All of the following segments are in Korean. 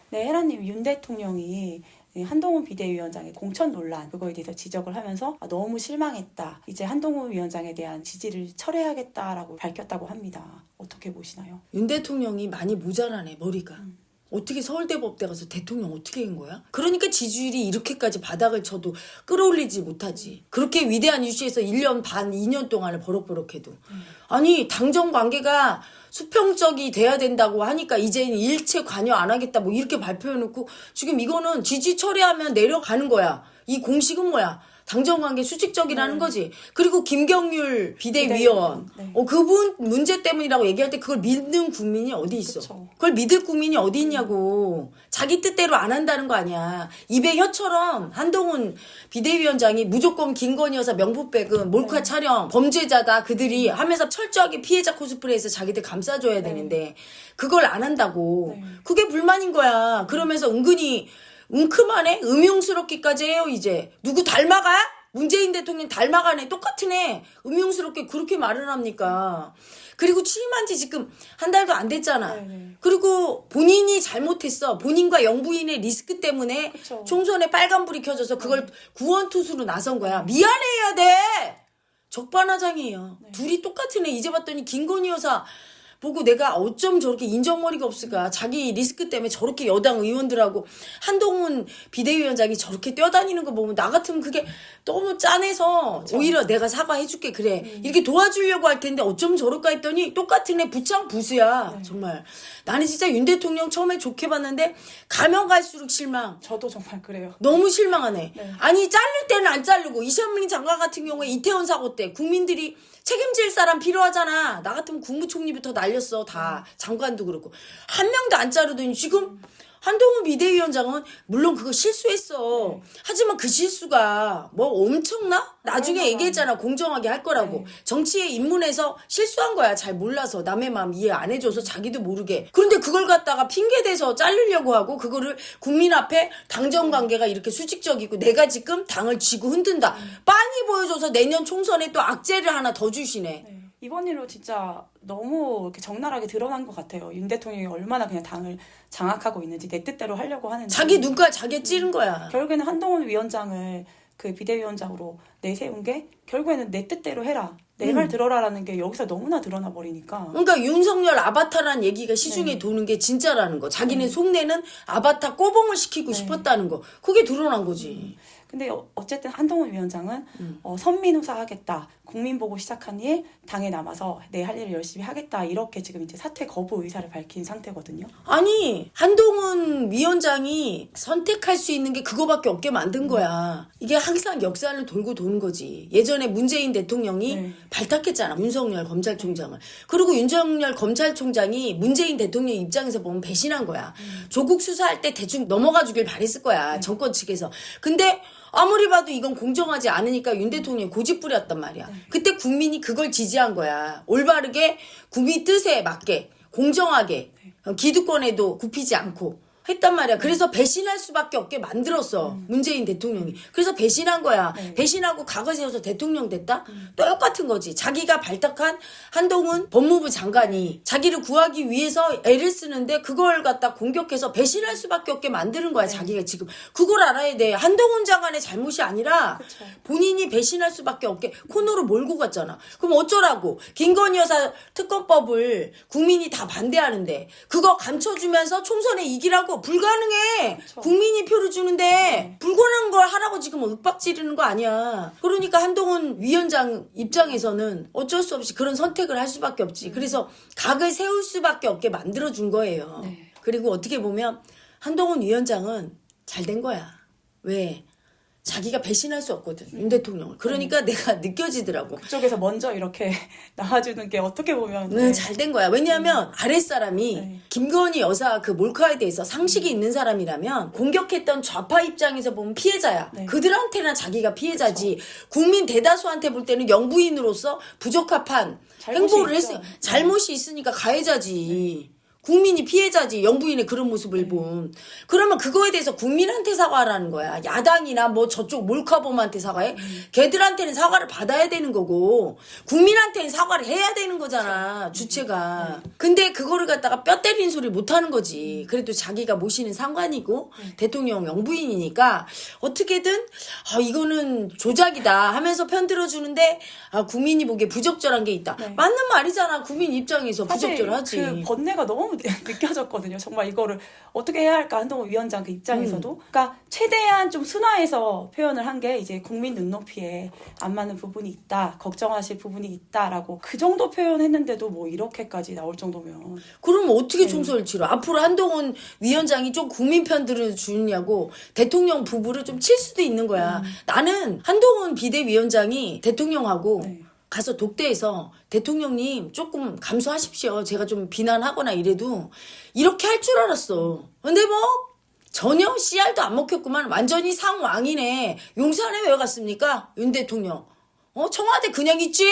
네, 혜라님, 윤 대통령이 한동훈 비대위원장의 공천 논란 그거에 대해서 지적을 하면서 너무 실망했다. 이제 한동훈 위원장에 대한 지지를 철회하겠다라고 밝혔다고 합니다. 어떻게 보시나요? 윤 대통령이 많이 모자라네 머리가. 어떻게 서울대법대 가서 대통령 어떻게 한 거야? 그러니까 지지율이 이렇게까지 바닥을 쳐도 끌어올리지 못하지. 그렇게 위대한 이슈에서 1년 반, 2년 동안을 버럭버럭해도. 아니 당정 관계가 수평적이 돼야 된다고 하니까 이제는 일체 관여 안 하겠다 뭐 이렇게 발표해놓고 지금 이거는 지지 처리하면 내려가는 거야. 이 공식은 뭐야? 당정관계 수직적이라는 거지. 그리고 김경률 비대위원 네. 그분 문제 때문이라고 얘기할 때 그걸 믿는 국민이 어디 있어. 그쵸. 그걸 믿을 국민이 어디 있냐고. 자기 뜻대로 안 한다는 거 아니야. 입에 혀처럼 한동훈 비대위원장이 무조건 김건희 여사 명품백은 몰카 촬영 범죄자다 그들이 하면서 철저하게 피해자 코스프레해서 자기들 감싸줘야 되는데 그걸 안 한다고. 그게 불만인 거야. 그러면서 은근히 웅큼하네? 음흉스럽기까지 해요 이제. 누구 닮아가? 문재인 대통령 닮아가네. 똑같은 애. 음흉스럽게 그렇게 말을 합니까? 그리고 취임한 지 지금 한 달도 안 됐잖아. 네네. 그리고 본인이 잘못했어. 본인과 영부인의 리스크 때문에 그쵸. 총선에 빨간불이 켜져서 그걸 구원투수로 나선 거야. 미안해야 돼! 적반하장이에요. 둘이 똑같은 애. 이제 봤더니 김건희 여사 보고 내가 어쩜 저렇게 인정머리가 없을까. 자기 리스크 때문에 저렇게 여당 의원들하고 한동훈 비대위원장이 저렇게 뛰어다니는 거 보면 나 같으면 그게 너무 짠해서 오히려 내가 사과해줄게 그래. 이렇게 도와주려고 할 텐데 어쩜 저럴까 했더니 똑같은 애 부창 부수야. 정말. 나는 진짜 윤 대통령 처음에 좋게 봤는데 가면 갈수록 실망. 저도 정말 그래요. 너무 실망하네. 아니 자를 때는 안 자르고 이시연민 장관 같은 경우에 이태원 사고 때 국민들이 책임질 사람 필요하잖아. 나 같으면 국무총리부터 날렸어. 다 장관도 그렇고. 한 명도 안 자르더니 지금 한동훈 비대위원장은 물론 그거 실수했어. 하지만 그 실수가 뭐 엄청나? 나중에 얘기했잖아. 공정하게 할 거라고. 정치에 입문해서 실수한 거야. 잘 몰라서 남의 마음 이해 안 해줘서 자기도 모르게. 그런데 그걸 갖다가 핑계대서 자르려고 하고 그거를 국민 앞에 당정관계가 이렇게 수직적이고 내가 지금 당을 쥐고 흔든다. 빤히 보여줘서 내년 총선에 또 악재를 하나 더 주시네. 이번 일로 진짜 너무 이렇게 적나라하게 드러난 것 같아요. 윤 대통령이 얼마나 그냥 당을 장악하고 있는지 내 뜻대로 하려고 하는지. 자기 눈깔 자기가 찌른 거야. 결국에는 한동훈 위원장을 그 비대위원장으로 내세운 게 결국에는 내 뜻대로 해라. 내 말 들어라라는 게 여기서 너무나 드러나 버리니까. 그러니까 윤석열 아바타라는 얘기가 시중에 도는 게 진짜라는 거. 자기는 속내는 아바타 꼬봉을 시키고 싶었다는 거. 그게 드러난 거지. 근데 어쨌든 한동훈 위원장은 선민후사 하겠다. 국민 보고 시작한 일 당에 남아서 내 할 일을 열심히 하겠다. 이렇게 지금 이제 사퇴 거부 의사를 밝힌 상태거든요. 아니 한동훈 위원장이 선택할 수 있는 게 그거밖에 없게 만든 거야. 이게 항상 역사를 돌고 도는 거지. 예전에 문재인 대통령이 발탁했잖아. 윤석열 검찰총장을. 그리고 윤석열 검찰총장이 문재인 대통령 입장에서 보면 배신한 거야. 조국 수사할 때 대충 넘어가 주길 바랬을 거야. 정권 측에서. 근데 아무리 봐도 이건 공정하지 않으니까 윤 대통령이 고집부렸단 말이야. 그때 국민이 그걸 지지한 거야. 올바르게 국민 뜻에 맞게 공정하게 기득권에도 굽히지 않고 했단 말이야. 그래서 배신할 수밖에 없게 만들었어. 문재인 대통령이. 그래서 배신한 거야. 배신하고 각을 세워서 대통령 됐다? 똑같은 거지. 자기가 발탁한 한동훈 법무부 장관이 자기를 구하기 위해서 애를 쓰는데 그걸 갖다 공격해서 배신할 수밖에 없게 만드는 거야. 자기가 지금. 그걸 알아야 돼. 한동훈 장관의 잘못이 아니라 본인이 배신할 수밖에 없게 코너로 몰고 갔잖아. 그럼 어쩌라고. 김건희 여사 특검법을 국민이 다 반대하는데 그거 감춰주면서 총선에 이기라고 불가능해. 국민이 표를 주는데 불가능한 걸 하라고 지금 윽박 지르는 거 아니야. 그러니까 한동훈 위원장 입장에서는 어쩔 수 없이 그런 선택을 할 수밖에 없지. 그래서 각을 세울 수밖에 없게 만들어준 거예요. 그리고 어떻게 보면 한동훈 위원장은 잘 된 거야. 왜? 자기가 배신할 수 없거든. 윤 대통령을. 그러니까 내가 느껴지더라고. 그쪽에서 먼저 이렇게 나와주는 게 어떻게 보면 잘 된 거야. 왜냐하면 아랫사람이 김건희 여사 그 몰카에 대해서 상식이 있는 사람이라면 공격했던 좌파 입장에서 보면 피해자야. 그들한테는 자기가 피해자지. 국민 대다수한테 볼 때는 영부인으로서 부적합한 행보를 했으니까 잘못이 있으니까 가해자지. 국민이 피해자지. 영부인의 그런 모습을 본. 그러면 그거에 대해서 국민한테 사과하라는 거야. 야당이나 뭐 저쪽 몰카범한테 사과해? 걔들한테는 사과를 받아야 되는 거고 국민한테는 사과를 해야 되는 거잖아. 주체가. 근데 그거를 갖다가 뼈 때리는 소리 못하는 거지. 그래도 자기가 모시는 상관이고 대통령 영부인이니까 어떻게든 이거는 조작이다 하면서 편들어주는데 국민이 보기에 부적절한 게 있다. 네. 맞는 말이잖아. 국민 입장에서 사실 부적절하지. 그 번뇌가 너무 느껴졌거든요. 정말 이거를 어떻게 해야 할까 한동훈 위원장 그 입장에서도. 그러니까 최대한 좀 순화해서 표현을 한 게 이제 국민 눈높이에 안 맞는 부분이 있다, 걱정하실 부분이 있다라고 그 정도 표현했는데도 뭐 이렇게까지 나올 정도면. 그럼 어떻게 총선을 치러? 앞으로 한동훈 위원장이 좀 국민 편 들어주냐고 대통령 부부를 좀 칠 수도 있는 거야. 나는 한동훈 비대위원장이 대통령하고 네. 가서 독대해서 대통령님 조금 감수하십시오. 제가 좀 비난하거나 이래도 이렇게 할 줄 알았어. 근데 뭐 전혀 씨알도 안 먹혔구만. 완전히 상왕이네. 용산에 왜 갔습니까? 윤 대통령. 청와대 그냥 있지.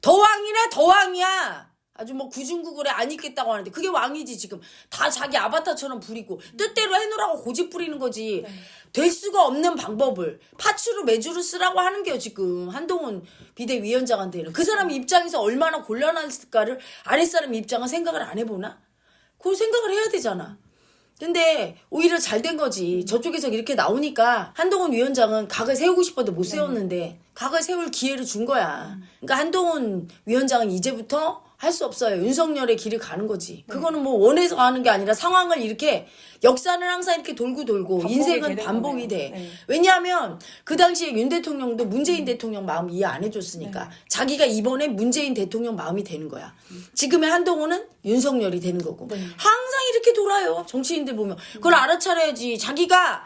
더 왕이네. 더 왕이야. 아주 뭐 구중구굴에 안 있겠다고 하는데 그게 왕이지 지금. 다 자기 아바타처럼 부리고 뜻대로 해놓으라고 고집 부리는 거지. 될 수가 없는 방법을 파츠로 매주로 쓰라고 하는 게요 지금 한동훈 비대위원장한테는. 그 사람 입장에서 얼마나 곤란했을까를 아랫사람 입장은 생각을 안 해보나? 그걸 생각을 해야 되잖아. 근데 오히려 잘 된 거지. 저쪽에서 이렇게 나오니까 한동훈 위원장은 각을 세우고 싶어도 못 세웠는데 각을 세울 기회를 준 거야. 그러니까 한동훈 위원장은 이제부터 할 수 없어요. 윤석열의 길을 가는 거지. 그거는 뭐 원해서 가는 게 아니라 상황을 이렇게 역사는 항상 이렇게 돌고 인생은 반복이 돼. 네. 왜냐하면 그 당시에 윤 대통령도 문재인 대통령 마음 이해 안 해줬으니까 자기가 이번에 문재인 대통령 마음이 되는 거야. 지금의 한동훈은 윤석열이 되는 거고. 항상 이렇게 돌아요. 정치인들 보면. 그걸 알아차려야지. 자기가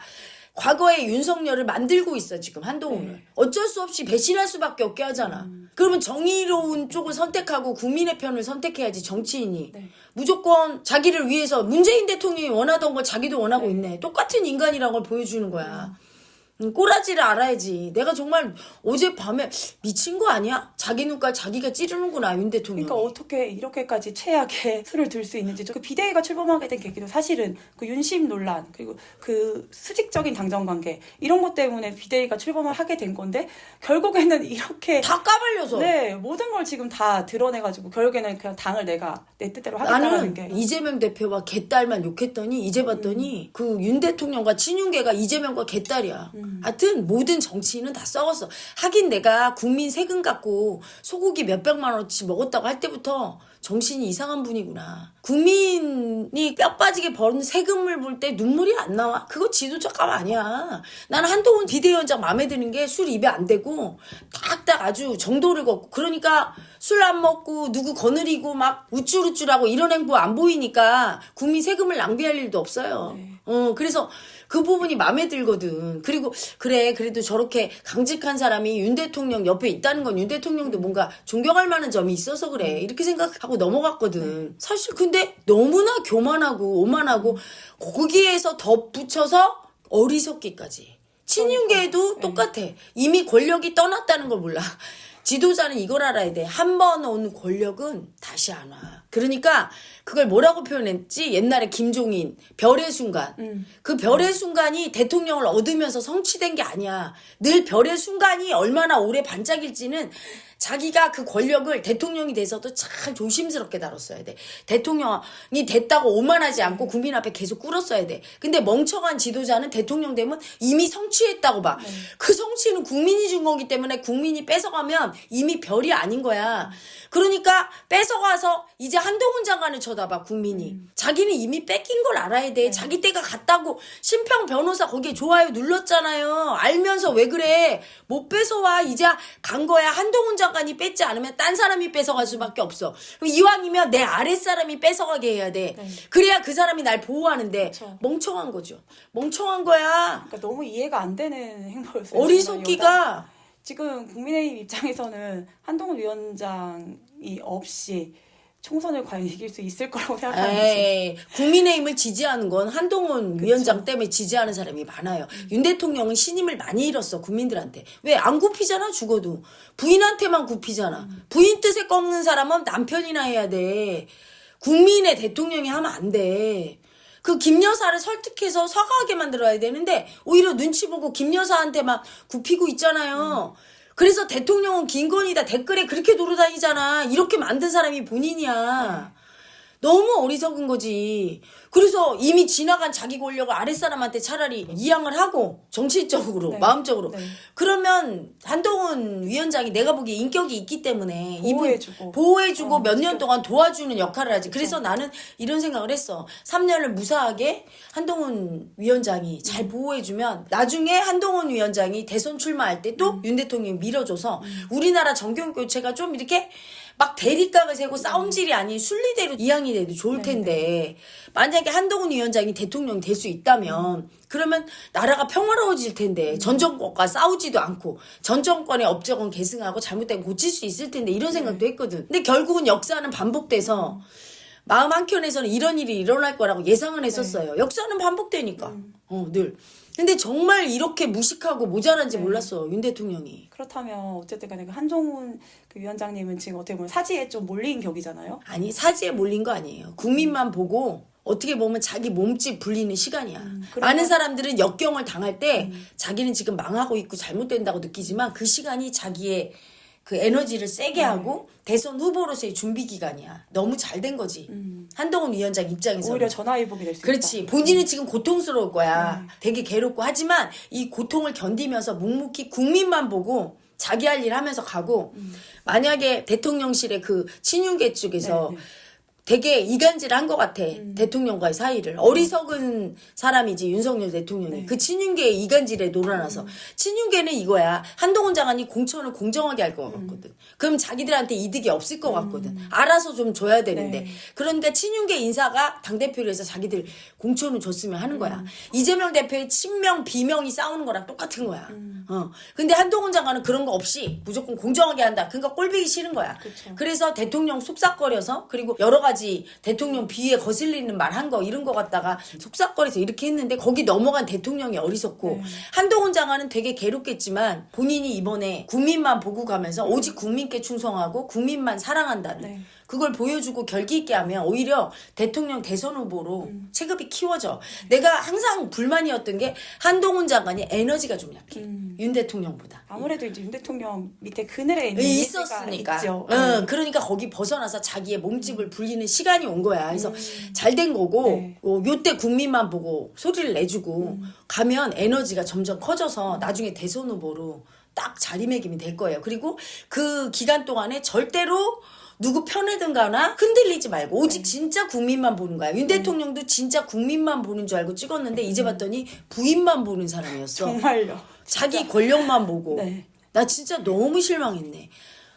과거에 윤석열을 만들고 있어 지금 한동훈을. 어쩔 수 없이 배신할 수밖에 없게 하잖아. 그러면 정의로운 쪽을 선택하고 국민의 편을 선택해야지 정치인이. 무조건 자기를 위해서 문재인 대통령이 원하던 걸 자기도 원하고 있네. 똑같은 인간이라는 걸 보여주는 거야. 꼬라지를 알아야지. 내가 정말 어젯밤에 미친 거 아니야? 자기 눈깔 자기가 찌르는구나 윤 대통령이. 그러니까 어떻게 이렇게까지 최악의 수를 들 수 있는지. 그 비대위가 출범하게 된 계기도 사실은 그 윤심 논란 그리고 그 수직적인 당정관계 이런 것 때문에 비대위가 출범을 하게 된 건데 결국에는 이렇게 다 까발려서. 네 모든 걸 지금 다 드러내가지고 결국에는 그냥 당을 내가 내 뜻대로 하겠다는 나는 게. 이재명 대표와 개딸만 욕했더니 이제 봤더니 그 윤 대통령과 친윤계가 이재명과 개딸이야. 하여튼 모든 정치인은 다 썩었어. 하긴 내가 국민 세금 갖고 소고기 몇백만 원어치 먹었다고 할 때부터 정신이 이상한 분이구나. 국민이 뼈 빠지게 버는 세금을 볼 때 눈물이 안 나와? 그거 지도자감 아니야. 나는 한동훈 비대위원장 마음에 드는 게 술 입에 안 대고 딱딱 아주 정도를 걷고 그러니까 술 안 먹고 누구 거느리고 막 우쭐우쭐하고 이런 행보 안 보이니까 국민 세금을 낭비할 일도 없어요. 그래서 그 부분이 마음에 들거든. 그리고 그래 그래도 저렇게 강직한 사람이 윤 대통령 옆에 있다는 건 윤 대통령도 뭔가 존경할 만한 점이 있어서 그래. 이렇게 생각하고 넘어갔거든. 사실 근데 너무나 교만하고 오만하고 거기에서 덧붙여서 어리석기까지. 친윤계도 똑같아. 이미 권력이 떠났다는 걸 몰라. 지도자는 이걸 알아야 돼. 한 번 온 권력은 다시 안 와. 그러니까 그걸 뭐라고 표현했지? 옛날에 김종인 별의 순간. 그 별의 순간이 대통령을 얻으면서 성취된 게 아니야. 늘 별의 순간이 얼마나 오래 반짝일지는 자기가 그 권력을 대통령이 돼서도 잘 조심스럽게 다뤘어야 돼. 대통령이 됐다고 오만하지 않고 국민 앞에 계속 꿇었어야 돼. 근데 멍청한 지도자는 대통령 되면 이미 성취했다고 봐. 그 성취는 국민이 준 거기 때문에 국민이 뺏어가면 이미 별이 아닌 거야. 그러니까 뺏어가서 이제 한동훈 장관을 쳐다봐 국민이. 자기는 이미 뺏긴 걸 알아야 돼. 자기 때가 갔다고 심평 변호사 거기에 좋아요 눌렀잖아요. 알면서 왜 그래. 못 뺏어와. 이제 간 거야. 한동훈 장관이 뺏지 않으면 딴 사람이 뺏어갈 수밖에 없어. 그럼 이왕이면 내 아랫사람이 뺏어가게 해야 돼. 그래야 그 사람이 날 보호하는데 그쵸. 멍청한 거죠. 멍청한 거야. 그러니까 너무 이해가 안 되는 행보였어요. 어리석기가. 지금 국민의힘 입장에서는 한동훈 위원장이 없이 총선을 과연 이길 수 있을 거라고 생각하는지. 국민의힘을 지지하는 건 한동훈 위원장 때문에 지지하는 사람이 많아요. 윤 대통령은 신임을 많이 잃었어 국민들한테. 왜? 안 굽히잖아 죽어도. 부인한테만 굽히잖아. 부인 뜻에 꺾는 사람은 남편이나 해야 돼. 국민의 대통령이 하면 안 돼. 그 김 여사를 설득해서 사과하게 만들어야 되는데 오히려 눈치 보고 김 여사한테 막 굽히고 있잖아요. 그래서 대통령은 김건희다 댓글에 그렇게 돌아다니잖아. 이렇게 만든 사람이 본인이야. 너무 어리석은 거지. 그래서 이미 지나간 자기 권력을 아랫사람한테 차라리 이양을 하고 정치적으로 네. 마음적으로 네. 그러면 한동훈 위원장이 내가 보기에 인격이 있기 때문에 보호해주고. 몇 년 동안 도와주는 역할을 하지. 그래서 나는 이런 생각을 했어. 3년을 무사하게 한동훈 위원장이 잘 보호해주면 나중에 한동훈 위원장이 대선 출마할 때 또 윤 대통령이 밀어줘서 우리나라 정경 교체가 좀 이렇게 막 대립각을 세고 싸움질이 아닌 순리대로 이양이 돼도 좋을 텐데 만약에 한동훈 위원장이 대통령이 될 수 있다면 그러면 나라가 평화로워질 텐데 전 정권과 싸우지도 않고 전 정권의 업적은 계승하고 잘못된 건 고칠 수 있을 텐데 이런 생각도 했거든. 근데 결국은 역사는 반복돼서 마음 한켠에서는 이런 일이 일어날 거라고 예상은 했었어요. 역사는 반복되니까 늘. 근데 정말 이렇게 무식하고 모자란지 몰랐어 윤 대통령이. 그렇다면 어쨌든 간에 그 한동훈 그 위원장님은 지금 어떻게 보면 사지에 좀 몰린 격이잖아요. 아니 사지에 몰린 거 아니에요. 국민만 보고 어떻게 보면 자기 몸집 불리는 시간이야. 많은 사람들은 역경을 당할 때 자기는 지금 망하고 있고 잘못된다고 느끼지만 그 시간이 자기의 그 에너지를 세게 하고 대선 후보로서의 준비 기간이야. 너무 잘 된 거지. 한동훈 위원장 입장에서 오히려 전화위복이 될 수 있다. 그렇지. 본인은 지금 고통스러울 거야. 되게 괴롭고 하지만 이 고통을 견디면서 묵묵히 국민만 보고 자기 할 일 하면서 가고 만약에 대통령실의 그 친윤계 쪽에서 되게 이간질한 것 같아. 대통령과의 사이를. 어리석은 사람이지 윤석열 대통령이. 그 친윤계의 이간질에 놀아나서. 친윤계는 이거야. 한동훈 장관이 공천을 공정하게 할 것 같거든. 그럼 자기들한테 이득이 없을 것 같거든. 알아서 좀 줘야 되는데. 그러니까 친윤계 인사가 당대표를 해서 자기들 공천을 줬으면 하는 거야. 이재명 대표의 친명 비명이 싸우는 거랑 똑같은 거야. 근데 한동훈 장관은 그런 거 없이 무조건 공정하게 한다. 그러니까 꼴보기 싫은 거야. 그쵸. 그래서 대통령 속삭거려서 그리고 여러 가지 대통령 비위에 거슬리는 말 한 거 이런 거 갖다가 속삭거려서 이렇게 했는데 거기 넘어간 대통령이 어리석고 한동훈 장관은 되게 괴롭겠지만 본인이 이번에 국민만 보고 가면서 오직 국민께 충성하고 국민만 사랑한다는 그걸 보여주고 결기 있게 하면 오히려 대통령 대선 후보로 체급이 키워져. 내가 항상 불만이었던 게 한동훈 장관이 에너지가 좀 약해. 윤 대통령보다. 아무래도 이제 윤 대통령 밑에 그늘에 있는 있었으니까. 있죠. 그러니까 거기 벗어나서 자기의 몸집을 불리는 시간이 온 거야. 그래서 잘 된 거고 요때 국민만 보고 소리를 내주고 가면 에너지가 점점 커져서 나중에 대선 후보로 딱 자리매김이 될 거예요. 그리고 그 기간 동안에 절대로 누구 편에 든거나 흔들리지 말고 오직 진짜 국민만 보는 거야. 윤 대통령도 진짜 국민만 보는 줄 알고 찍었는데 이제 봤더니 부인만 보는 사람이었어. 정말요. 자기 권력만 보고. 네. 나 진짜 너무 실망했네.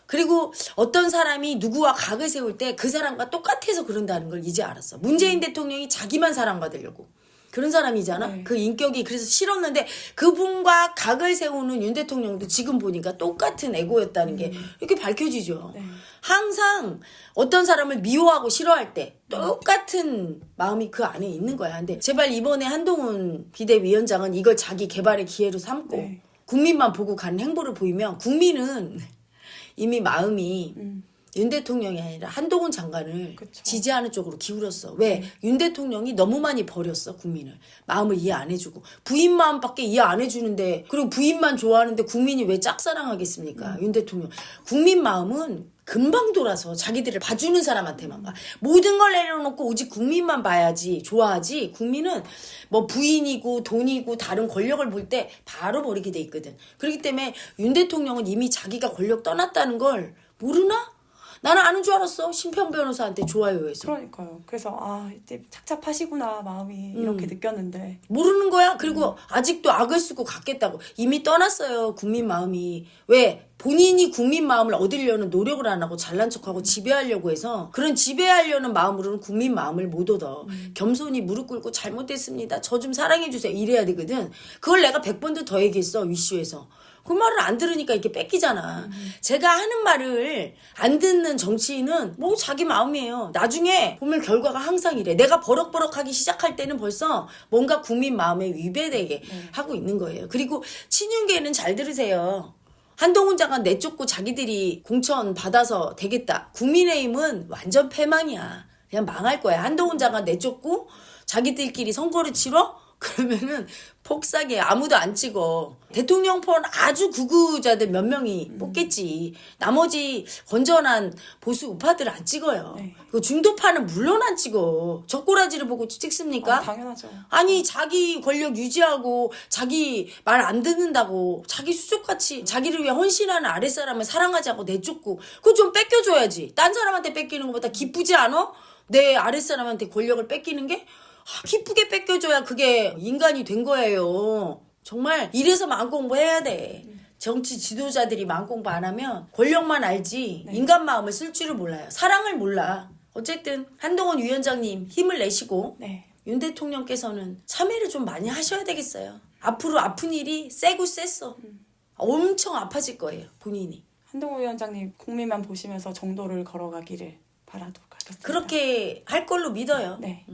그리고 어떤 사람이 누구와 각을 세울 때 그 사람과 똑같아서 그런다는 걸 이제 알았어. 문재인 대통령이 자기만 사랑받으려고. 그런 사람이잖아. 그 인격이 그래서 싫었는데 그분과 각을 세우는 윤 대통령도 지금 보니까 똑같은 에고였다는 게 이렇게 밝혀지죠. 항상 어떤 사람을 미워하고 싫어할 때 똑같은 마음이 그 안에 있는 거야. 근데 제발 이번에 한동훈 비대위원장은 이걸 자기 개발의 기회로 삼고 국민만 보고 가는 행보를 보이면 국민은 이미 마음이 윤 대통령이 아니라 한동훈 장관을 지지하는 쪽으로 기울었어. 왜? 윤 대통령이 너무 많이 버렸어, 국민을. 마음을 이해 안 해주고. 부인 마음밖에 이해 안 해주는데, 그리고 부인만 좋아하는데 국민이 왜 짝사랑하겠습니까? 윤 대통령. 국민 마음은 금방 돌아서 자기들을 봐주는 사람한테만 가. 모든 걸 내려놓고 오직 국민만 봐야지, 좋아하지. 국민은 뭐 부인이고 돈이고 다른 권력을 볼 때 바로 버리게 돼 있거든. 그렇기 때문에 윤 대통령은 이미 자기가 권력 떠났다는 걸 모르나? 나는 아는 줄 알았어. 심평 변호사한테 좋아요해서. 그러니까요. 그래서 이제 착잡하시구나 마음이 이렇게 느꼈는데 모르는 거야. 그리고 아직도 악을 쓰고 갖겠다고. 이미 떠났어요. 국민 마음이. 왜? 본인이 국민 마음을 얻으려는 노력을 안 하고 잘난 척하고 지배하려고 해서 그런 지배하려는 마음으로는 국민 마음을 못 얻어. 겸손히 무릎 꿇고 잘못했습니다. 저 좀 사랑해 주세요. 이래야 되거든. 그걸 내가 100번도 더 얘기했어. 위슈에서. 그 말을 안 들으니까 이렇게 뺏기잖아. 제가 하는 말을 안 듣는 정치인은 뭐 자기 마음이에요. 나중에 보면 결과가 항상 이래. 내가 버럭버럭하기 시작할 때는 벌써 뭔가 국민 마음에 위배되게 하고 있는 거예요. 그리고 친윤계는 잘 들으세요. 한동훈 장관 내쫓고 자기들이 공천 받아서 되겠다. 국민의힘은 완전 패망이야. 그냥 망할 거야. 한동훈 장관 내쫓고 자기들끼리 선거를 치러? 그러면은 폭삭에 아무도 안 찍어. 대통령폰 아주 구구자들 몇 명이 뽑겠지. 나머지 건전한 보수 우파들 안 찍어요. 네. 그 중도파는 물론 안 찍어. 젓가락질을 보고 찍습니까? 당연하죠. 아니 자기 권력 유지하고 자기 말 안 듣는다고 자기 수족같이 자기를 위해 헌신하는 아랫사람을 사랑하지 않고 내쫓고 그거 좀 뺏겨줘야지. 딴 사람한테 뺏기는 것보다 기쁘지 않아? 내 아랫사람한테 권력을 뺏기는 게? 기쁘게 뺏겨줘야 그게 인간이 된 거예요. 정말 이래서 마음 공부해야 돼. 정치 지도자들이 마음 공부 안 하면 권력만 알지 인간 마음을 쓸 줄을 몰라요. 사랑을 몰라. 어쨌든 한동훈 위원장님 힘을 내시고 네. 윤 대통령께서는 참여를 좀 많이 하셔야 되겠어요. 앞으로 아픈 일이 세고 셌어. 엄청 아파질 거예요. 본인이. 한동훈 위원장님 국민만 보시면서 정도를 걸어가기를 바라도록 하겠습니다. 그렇게 할 걸로 믿어요. 네.